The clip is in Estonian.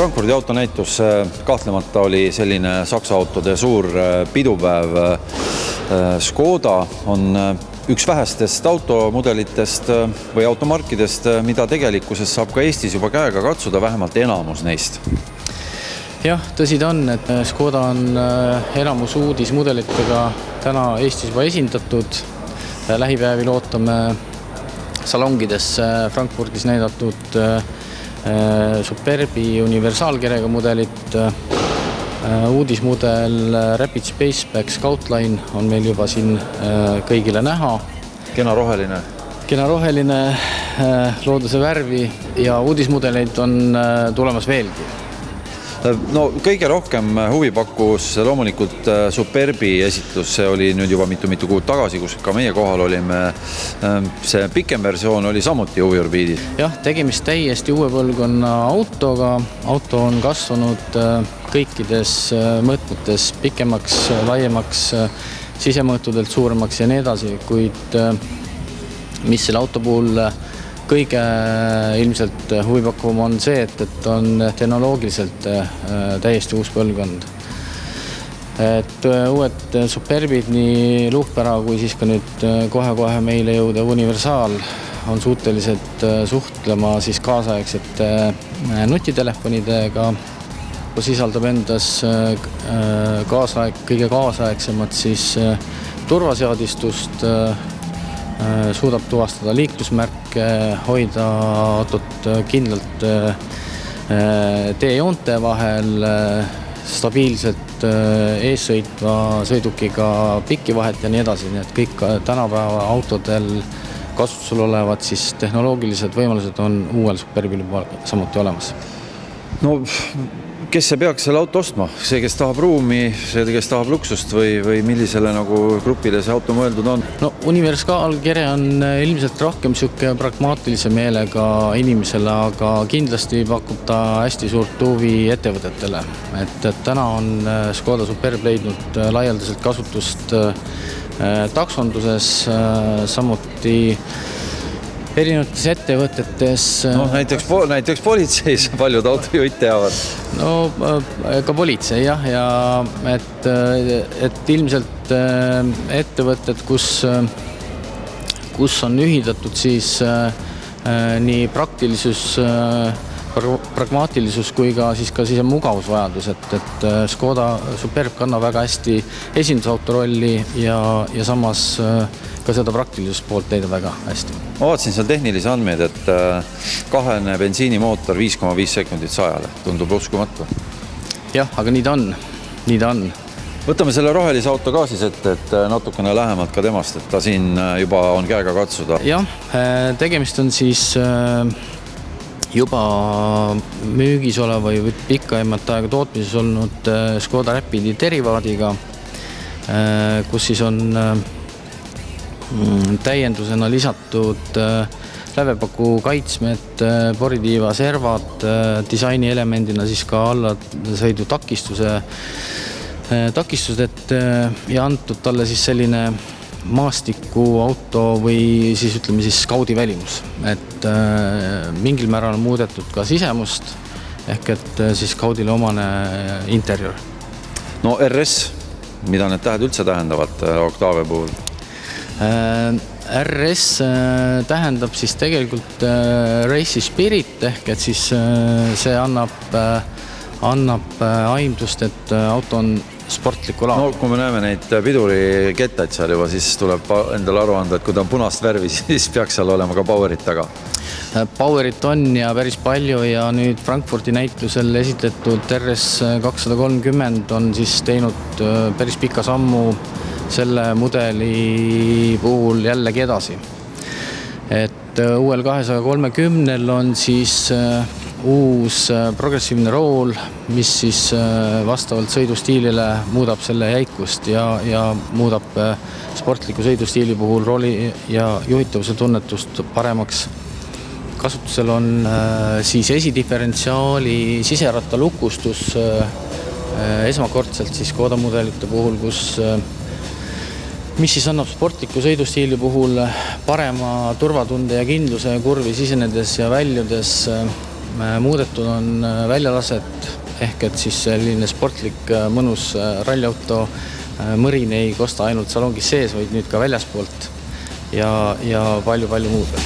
Frankfurdi autonäitus kahtlemata oli selline Saksa autode suur pidupäev. Škoda on üks vähestest automudelitest või automarkidest, mida tegelikkuses saab ka Eestis juba käega katsuda, vähemalt enamus neist. Jah, tõsi ta on, et Škoda on enamus uudismudelitega täna Eestis juba esindatud. Lähipäevil ootame salongides Frankfurdis näidatud Superbi universaalkerega mudelit. Uudismudel Rapid Spaceback Scoutline on meil juba siin kõigile näha. Kena roheline. Kena roheline, looduse värvi ja uudismudeleid on tulemas veelgi. No kõige rohkem huvi pakkus loomulikult Superbi esitlus, see oli nüüd juba mitu kuud tagasi, kus ka meie kohal olime. See pikem versioon oli samuti huviorbiidis. Jah, tegemist täiesti uue põlvkonna autoga. Auto on kasvanud kõikides mõõtmetes pikemaks, laiemaks, sisemõõtudelt suuremaks ja nii edasi, kuid mis selle auto puhul kõige ilmselt huvipakkuvam on see, et on tehnoloogiliselt täiesti uus põlvkond. Et uued Superbid, nii luuhpära kui siis ka nüüd kohe meile jõuda universaal on suutelised suhtlema siis kaasaegsete nutitelefonidega, kus sisaldab endas kõige kaasaegsemat siis turvaseadistust, suudab tuvastada liiklusmärke, hoida autot kindlalt teejoonte vahel, stabiilselt eessõitva sõidukiga pikki vahet ja nii edasi. Nii et kõik tänapäeva autodel kasutusel olevad siis tehnoloogilised võimalused on uuel Superbil samuti olemas. No, kes see peaks selle auto ostma? See, kes tahab ruumi, see, kes tahab luksust või millisele nagu grupile see auto mõeldud on? No, universaalkere on ilmselt rohkem siuke pragmaatilise meelega inimesele, aga kindlasti pakub ta hästi suurt huvi ettevõtetele. Et täna on Škoda Superb leidnud laialdaselt kasutust taksonduses, samuti erinevates ettevõtetes. No, näiteks politseis paljud autojuhid teavad. No, ka politsei, jah, ja et ilmselt ettevõtted, kus on ühidatud siis nii pragmaatilisus kui ka siis mugavusvajadus, et Škoda Superb kannab väga hästi esindusauto rolli ja samas ka seda praktilisust poolt teida väga hästi. Ma vaatasin seal tehnilisi andmeid, et kahene bensiinimootor 5,5 sekundit 100-le. Tundub uskumatu. Jah, aga nii ta on. Võtame selle rohelise auto ka siis, et natukene lähemalt ka temast, et ta siin juba on käega katsuda. Jah, tegemist on siis juba müügis oleva või pikaimat aega tootmises olnud Škoda Rapidi derivaadiga, kus siis on täiendusena lisatud lävepaku kaitsmed, poritiiva servad, disaini elemendina siis ka allasõidu takistused ja antud talle siis selline maastiku auto või siis ütleme siis Scoudi välimus. Et mingil määral on muudetud ka sisemust ehk et siis Scoudile omane interjöör. No RS, mida need tähed üldse tähendavad Octavia puhul? RS tähendab siis tegelikult Race Spirit ehk et siis see annab aimdust, et auto on sportliku laad. No, kui me näeme neid pidurikettaid seal juba, siis tuleb endale aru anda, et kui ta on punast värvi, siis peaks seal olema ka powerit taga. Powerit on ja päris palju ja nüüd Frankfurdi näitlusel esitletud RS 230 on siis teinud päris pika sammu selle mudeli puhul jällegi edasi. Et uuel 230 on siis uus progressiivne rool, mis siis vastavalt sõidustiilile muudab selle jäikust ja muudab sportliku sõidustiili puhul rooli ja juhitavuse tunnetust paremaks. Kasutusel on siis esidiferentsiaali siseratta lukustus esmakordselt siis Škoda mudelite puhul, mis siis annab sportliku sõidustiili puhul parema turvatunde ja kindluse kurvi sisenedes ja väljudes. muudetud on väljalaset ehk et siis selline sportlik mõnus ralliauto mõrin ei kosta ainult salongis sees, vaid nüüd ka väljaspoolt ja palju-palju muud.